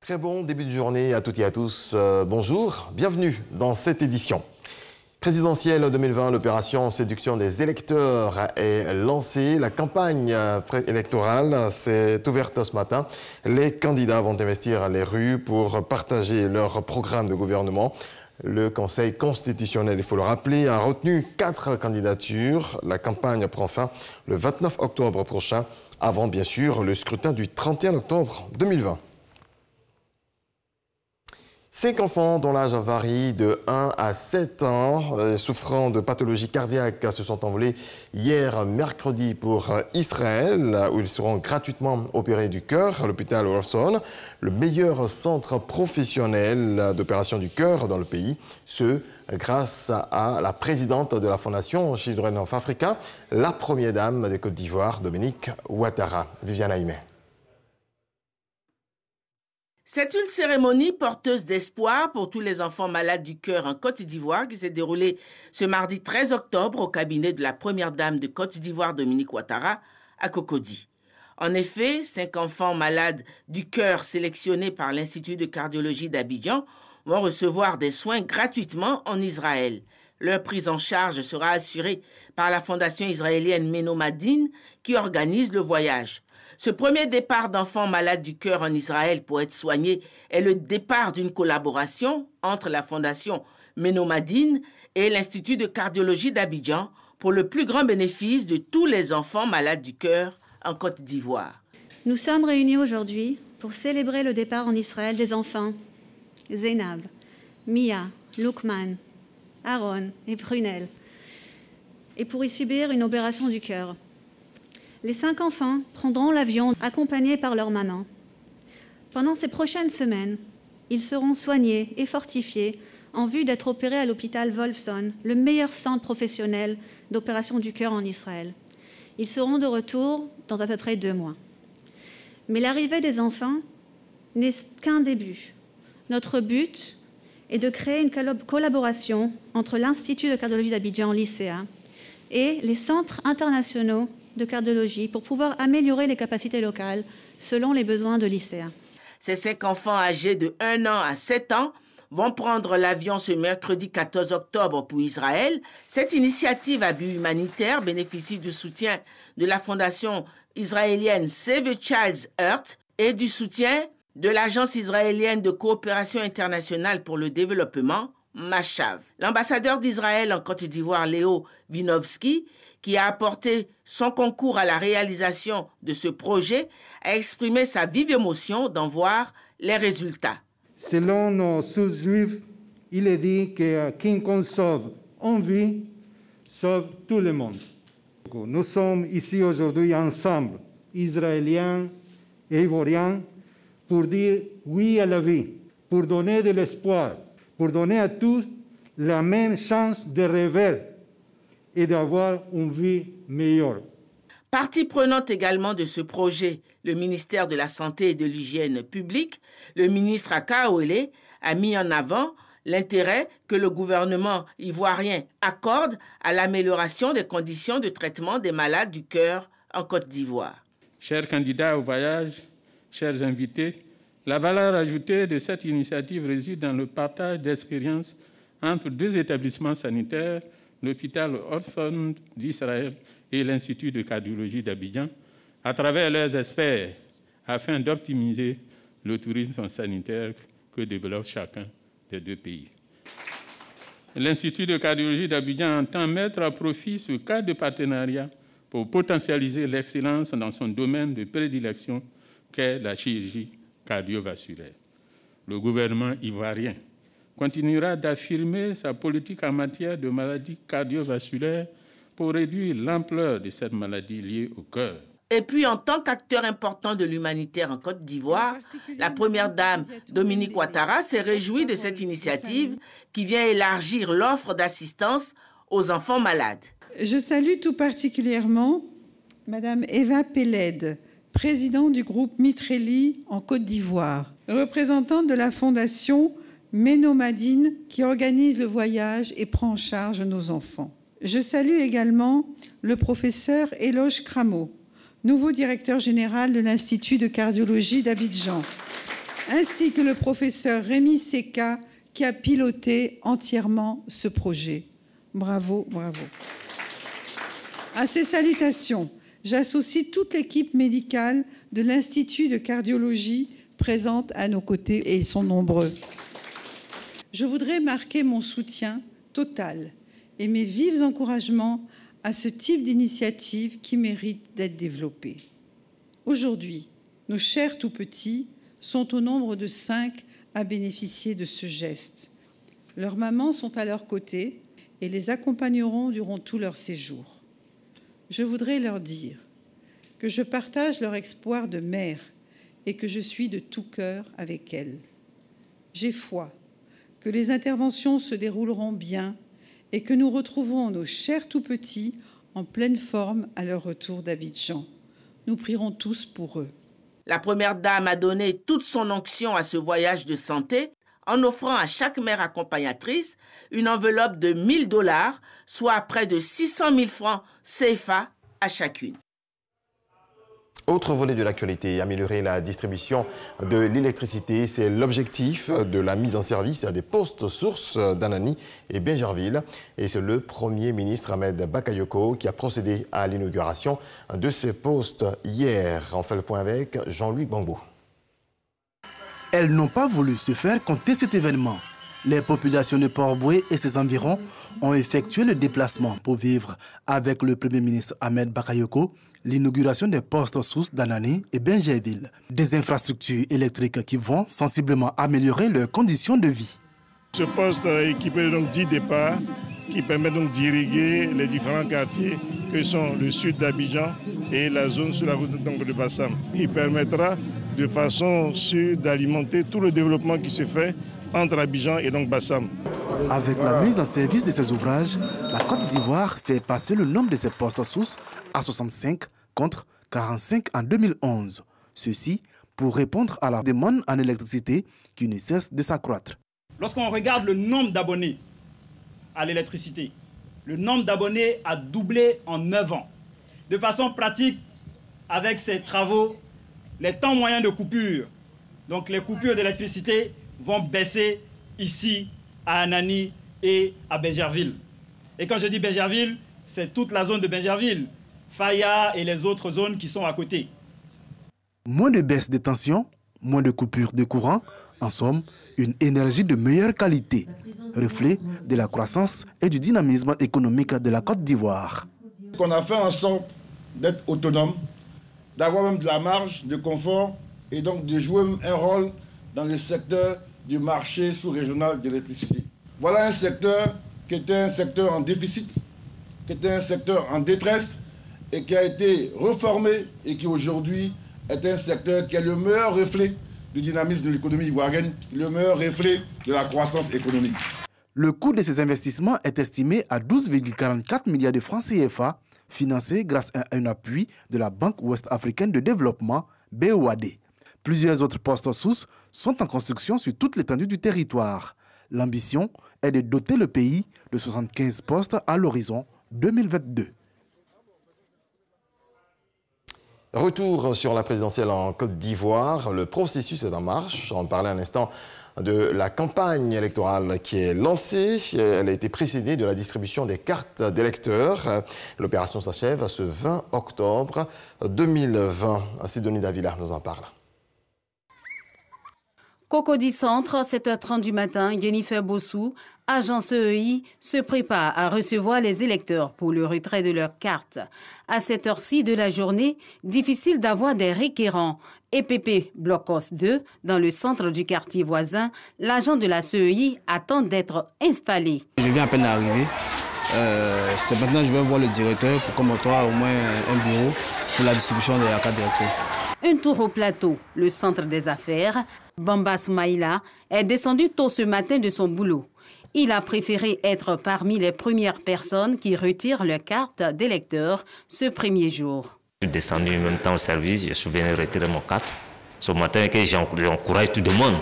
Très bon début de journée à toutes et à tous. Bonjour, bienvenue dans cette édition. Présidentielle 2020, l'opération séduction des électeurs est lancée. La campagne électorale s'est ouverte ce matin. Les candidats vont investir les rues pour partager leur programme de gouvernement. Le Conseil constitutionnel, il faut le rappeler, a retenu 4 candidatures. La campagne prend fin le 29 octobre prochain, avant bien sûr le scrutin du 31 octobre 2020. 5 enfants dont l'âge varie de 1 à 7 ans, souffrant de pathologies cardiaques, se sont envolés hier mercredi pour Israël, où ils seront gratuitement opérés du cœur à l'hôpital Wolfson, le meilleur centre professionnel d'opération du cœur dans le pays, ce grâce à la présidente de la Fondation Children of Africa, la première dame de Côte d'Ivoire, Dominique Ouattara. Viviane Aïmé. C'est une cérémonie porteuse d'espoir pour tous les enfants malades du cœur en Côte d'Ivoire qui s'est déroulée ce mardi 13 octobre au cabinet de la première dame de Côte d'Ivoire, Dominique Ouattara, à Cocody. En effet, 5 enfants malades du cœur sélectionnés par l'Institut de cardiologie d'Abidjan vont recevoir des soins gratuitement en Israël. Leur prise en charge sera assurée par la fondation israélienne Menomadine qui organise le voyage. Ce premier départ d'enfants malades du cœur en Israël pour être soignés est le départ d'une collaboration entre la fondation Menomadine et l'Institut de cardiologie d'Abidjan pour le plus grand bénéfice de tous les enfants malades du cœur en Côte d'Ivoire. Nous sommes réunis aujourd'hui pour célébrer le départ en Israël des enfants Zainab, Mia, Lukman, Aaron et Prunel, et pour y subir une opération du cœur. Les 5 enfants prendront l'avion accompagnés par leur maman. Pendant ces prochaines semaines, ils seront soignés et fortifiés en vue d'être opérés à l'hôpital Wolfson, le meilleur centre professionnel d'opération du cœur en Israël. Ils seront de retour dans à peu près 2 mois. Mais l'arrivée des enfants n'est qu'un début. Notre but est de créer une collaboration entre l'Institut de cardiologie d'Abidjan, l'ICA, et les centres internationaux de cardiologie pour pouvoir améliorer les capacités locales selon les besoins de l'ICA. Ces 5 enfants âgés de 1 an à 7 ans vont prendre l'avion ce mercredi 14 octobre pour Israël. Cette initiative à but humanitaire bénéficie du soutien de la fondation israélienne Save a Child's Earth et du soutien de l'Agence israélienne de coopération internationale pour le développement, MACHAV. L'ambassadeur d'Israël en Côte d'Ivoire, Léo Vinovski, qui a apporté son concours à la réalisation de ce projet, a exprimé sa vive émotion d'en voir les résultats. Selon nos sources juives, il est dit que quiconque sauve en vie, sauve tout le monde. Nous sommes ici aujourd'hui ensemble, Israéliens et Ivoiriens, pour dire oui à la vie, pour donner de l'espoir, pour donner à tous la même chance de rêver et d'avoir une vie meilleure. Partie prenante également de ce projet, le ministère de la Santé et de l'Hygiène publique, le ministre Akaouele a mis en avant l'intérêt que le gouvernement ivoirien accorde à l'amélioration des conditions de traitement des malades du cœur en Côte d'Ivoire. Chers candidats au voyage, chers invités, la valeur ajoutée de cette initiative réside dans le partage d'expériences entre 2 établissements sanitaires, l'hôpital Wolfson d'Israël et l'Institut de cardiologie d'Abidjan, à travers leurs experts, afin d'optimiser le tourisme sanitaire que développe chacun des 2 pays. L'Institut de cardiologie d'Abidjan entend mettre à profit ce cadre de partenariat pour potentialiser l'excellence dans son domaine de prédilection qu'est la chirurgie cardiovasculaire. Le gouvernement ivoirien continuera d'affirmer sa politique en matière de maladies cardiovasculaires pour réduire l'ampleur de cette maladie liée au cœur. Et puis, en tant qu'acteur important de l'humanitaire en Côte d'Ivoire, la première dame, Dominique Ouattara, s'est réjouie de cette initiative qui vient élargir l'offre d'assistance aux enfants malades. Je salue tout particulièrement Madame Eva Peled, présidente du groupe Mitreli en Côte d'Ivoire, représentante de la fondation Menomadine qui organise le voyage et prend en charge nos enfants. Je salue également le professeur Eloge Cramo, nouveau directeur général de l'Institut de cardiologie d'Abidjan, ainsi que le professeur Rémi Seka, qui a piloté entièrement ce projet. Bravo, bravo. À ces salutations, j'associe toute l'équipe médicale de l'Institut de cardiologie présente à nos côtés, et ils sont nombreux. Je voudrais marquer mon soutien total et mes vifs encouragements à ce type d'initiative qui mérite d'être développée. Aujourd'hui, nos chers tout-petits sont au nombre de 5 à bénéficier de ce geste. Leurs mamans sont à leur côté et les accompagneront durant tout leur séjour. Je voudrais leur dire que je partage leur espoir de mère et que je suis de tout cœur avec elles. J'ai foi que les interventions se dérouleront bien et que nous retrouverons nos chers tout-petits en pleine forme à leur retour d'Abidjan. Nous prierons tous pour eux. La première dame a donné toute son onction à ce voyage de santé en offrant à chaque mère accompagnatrice une enveloppe de 1 000 $, soit près de 600 000 francs CFA à chacune. Autre volet de l'actualité, améliorer la distribution de l'électricité. C'est l'objectif de la mise en service des postes sources d'Anani et Bingerville. Et c'est le Premier ministre Ahmed Bakayoko qui a procédé à l'inauguration de ces postes hier. On fait le point avec Jean-Louis Gbangbo. Elles n'ont pas voulu se faire compter cet événement. Les populations de Port-Boué et ses environs ont effectué le déplacement pour vivre avec le Premier ministre Ahmed Bakayoko l'inauguration des postes sources d'Anani et Bingerville, des infrastructures électriques qui vont sensiblement améliorer leurs conditions de vie. Ce poste est équipé donc 10 départs qui permettent donc d'irriguer les différents quartiers que sont le sud d'Abidjan et la zone sur la route de Bassam. Il permettra de façon sûre d'alimenter tout le développement qui se fait entre Abidjan et donc Bassam. Avec la mise en service de ces ouvrages, la Côte d'Ivoire fait passer le nombre de ses postes sources à 65 contre 45 en 2011. Ceci pour répondre à la demande en électricité qui ne cesse de s'accroître. Lorsqu'on regarde le nombre d'abonnés à l'électricité, le nombre d'abonnés a doublé en 9 ans. De façon pratique, avec ces travaux, les temps moyens de coupure, donc les coupures d'électricité, vont baisser ici à Anani et à Bingerville. Et quand je dis Bingerville, c'est toute la zone de Bingerville, Faya et les autres zones qui sont à côté. Moins de baisse des tensions, moins de coupures de courant, en somme, une énergie de meilleure qualité, reflet de la croissance et du dynamisme économique de la Côte d'Ivoire. On a fait en sorte d'être autonome, d'avoir même de la marge de confort et donc de jouer un rôle dans le secteur du marché sous-régional d'électricité. Voilà un secteur qui était un secteur en déficit, qui était un secteur en détresse et qui a été reformé et qui aujourd'hui est un secteur qui est le meilleur reflet du dynamisme de l'économie ivoirienne, le meilleur reflet de la croissance économique. Le coût de ces investissements est estimé à 12,44 milliards de francs CFA, financés grâce à un appui de la Banque ouest-africaine de développement, BOAD. Plusieurs autres postes sources sont en construction sur toute l'étendue du territoire. L'ambition est de doter le pays de 75 postes à l'horizon 2022. Retour sur la présidentielle en Côte d'Ivoire. Le processus est en marche. On parlait un instant de la campagne électorale qui est lancée. Elle a été précédée de la distribution des cartes d'électeurs. L'opération s'achève ce 20 octobre 2020. Sidonie Davila nous en parle. Cocody Centre, 7h30 du matin, Jennifer Bossou, agent CEI, se prépare à recevoir les électeurs pour le retrait de leurs cartes. À cette heure-ci de la journée, difficile d'avoir des requérants. EPP Blocos 2, dans le centre du quartier voisin, l'agent de la CEI attend d'être installé. Je viens à peine d'arriver. C'est maintenant que je vais voir le directeur pour qu'on m'octroie au moins un bureau pour la distribution de la carte d'électeur. Un tour au plateau, le centre des affaires. Bamba Soumaïla est descendu tôt ce matin de son boulot. Il a préféré être parmi les premières personnes qui retirent leur carte d'électeur ce premier jour. Je suis descendu en même temps au service, je suis venu retirer mon carte. Ce matin, j'encourage tout le monde.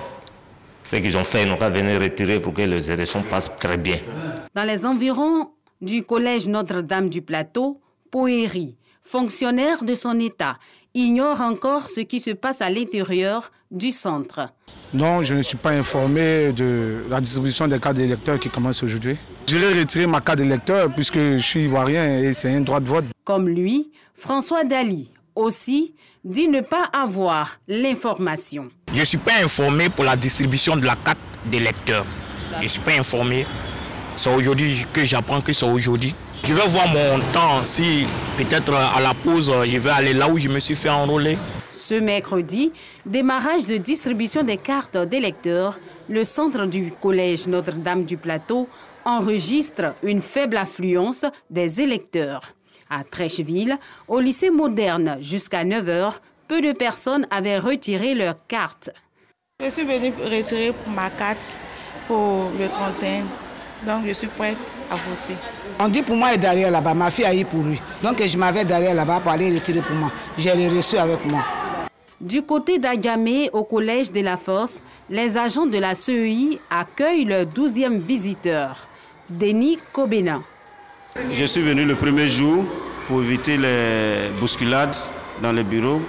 Ce qu'ils ont fait, ils n'ont qu'à venir retirer pour que les élections passent très bien. Dans les environs du collège Notre-Dame du Plateau, Poéry, fonctionnaire de son État, ignorent encore ce qui se passe à l'intérieur du centre. Non, je ne suis pas informé de la distribution des cartes d'électeurs qui commence aujourd'hui. Je vais retirer ma carte d'électeur puisque je suis ivoirien et c'est un droit de vote. Comme lui, François Dali aussi dit ne pas avoir l'information. Je ne suis pas informé pour la distribution de la carte d'électeur. Je ne suis pas informé. C'est aujourd'hui que j'apprends que c'est aujourd'hui. Je vais voir mon temps, si peut-être à la pause, je vais aller là où je me suis fait enrôler. Ce mercredi, démarrage de distribution des cartes d'électeurs, le centre du collège Notre-Dame du Plateau enregistre une faible affluence des électeurs. À Trècheville, au lycée moderne, jusqu'à 9 h, peu de personnes avaient retiré leur carte. Je suis venue retirer ma carte pour le 31, donc je suis prête à voter. On dit pour moi est derrière là-bas, ma fille a eu pour lui. Donc je m'avais derrière là-bas pour aller retirer pour moi. J'ai le reçu avec moi. Du côté d'Adjamé, au collège de la Force, les agents de la CEI accueillent leur 12e visiteur, Denis Kobena. Je suis venu le premier jour pour éviter les bousculades dans les bureaux,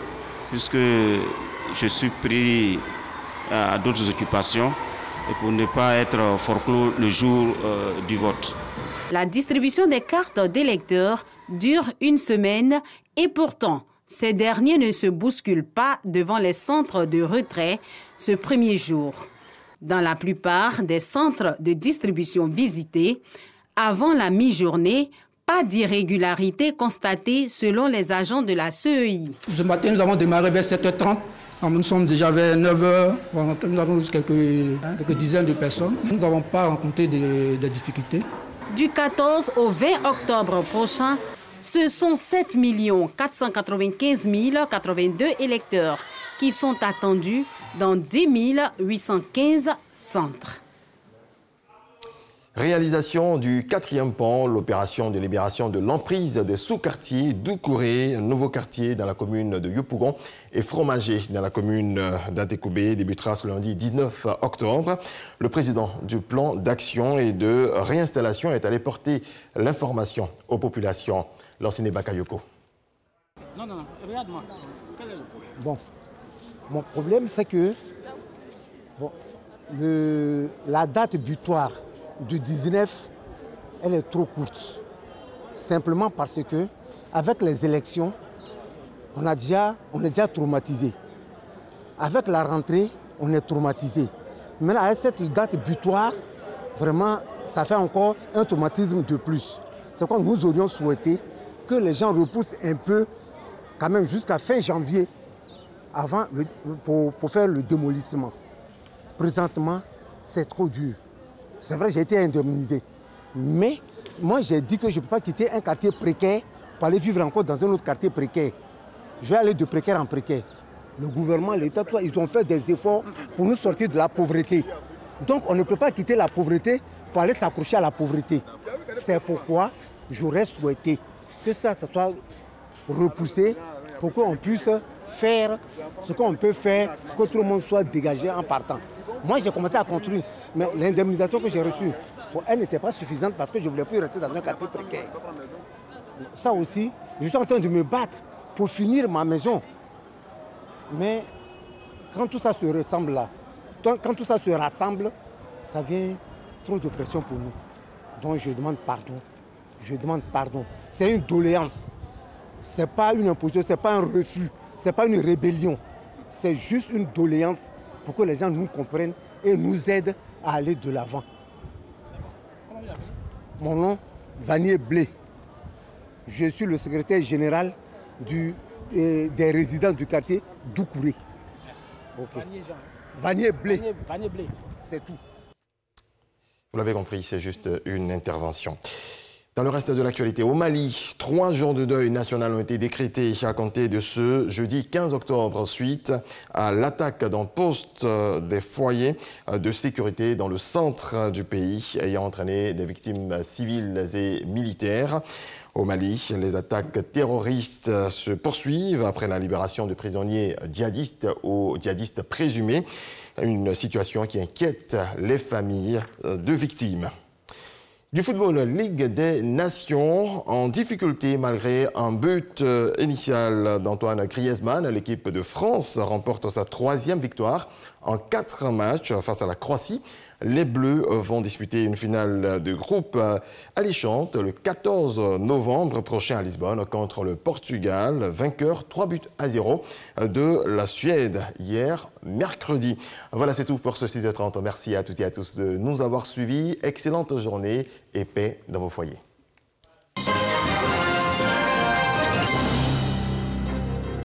puisque je suis pris à d'autres occupations et pour ne pas être forclos le jour du vote. La distribution des cartes d'électeurs dure une semaine et pourtant, ces derniers ne se bousculent pas devant les centres de retrait ce premier jour. Dans la plupart des centres de distribution visités, avant la mi-journée, pas d'irrégularité constatée selon les agents de la CEI. Ce matin, nous avons démarré vers 7h30. Nous sommes déjà vers 9h. Nous avons quelques dizaines de personnes. Nous n'avons pas rencontré des difficultés. Du 14 au 20 octobre prochain, ce sont 7 495 082 électeurs qui sont attendus dans 10 815 centres. Réalisation du 4e pan, l'opération de libération de l'emprise des sous-quartiers d'Oukouré, nouveau quartier dans la commune de Yopougon et Fromager dans la commune d'Antékoubé débutera ce lundi 19 octobre. Le président du plan d'action et de réinstallation est allé porter l'information aux populations. Lansine Bakayoko. Non, regarde-moi. Quel est le problème? Bon, mon problème c'est que la date butoir du 19, elle est trop courte. Simplement parce que, avec les élections, on est déjà traumatisé. Avec la rentrée, on est traumatisé. Maintenant, avec cette date butoir, vraiment, ça fait encore un traumatisme de plus. C'est quoi nous aurions souhaité que les gens repoussent un peu, quand même jusqu'à fin janvier, pour faire le démolissement. Présentement, c'est trop dur. C'est vrai, j'ai été indemnisé. Mais moi, j'ai dit que je ne peux pas quitter un quartier précaire pour aller vivre encore dans un autre quartier précaire. Je vais aller de précaire en précaire. Le gouvernement, l'État, ils ont fait des efforts pour nous sortir de la pauvreté. Donc, on ne peut pas quitter la pauvreté pour aller s'accrocher à la pauvreté. C'est pourquoi j'aurais souhaité que ça soit repoussé pour qu'on puisse faire ce qu'on peut faire, que tout le monde soit dégagé en partant. Moi, j'ai commencé à construire, mais l'indemnisation que j'ai reçue, elle n'était pas suffisante parce que je ne voulais plus rester dans un quartier précaire. Ça aussi, je suis en train de me battre pour finir ma maison. Mais quand tout ça se ressemble là, quand tout ça se rassemble, ça vient trop de pression pour nous. Donc je demande pardon. Je demande pardon. C'est une doléance. Ce n'est pas une imposition, ce n'est pas un refus, ce n'est pas une rébellion. C'est juste une doléance pour que les gens nous comprennent et nous aident à aller de l'avant. Mon nom, Vanier Blé. Je suis le secrétaire général des résidents du quartier d'Oukouré. Okay. Vanier Blé. Vanier Blé. C'est tout. Vous l'avez compris, c'est juste une intervention. Dans le reste de l'actualité, au Mali, 3 jours de deuil national ont été décrétés à compter de ce jeudi 15 octobre suite à l'attaque d'un poste des foyers de sécurité dans le centre du pays ayant entraîné des victimes civiles et militaires. Au Mali, les attaques terroristes se poursuivent après la libération de prisonniers djihadistes ou djihadistes présumés, une situation qui inquiète les familles de victimes. Du football, Ligue des Nations, en difficulté malgré un but initial d'Antoine Griezmann. L'équipe de France remporte sa 3e victoire en 4 matchs face à la Croatie. Les Bleus vont disputer une finale de groupe alléchante le 14 novembre prochain à Lisbonne contre le Portugal, vainqueur 3-0 de la Suède hier mercredi. Voilà, c'est tout pour ce 6h30. Merci à toutes et à tous de nous avoir suivis. Excellente journée et paix dans vos foyers.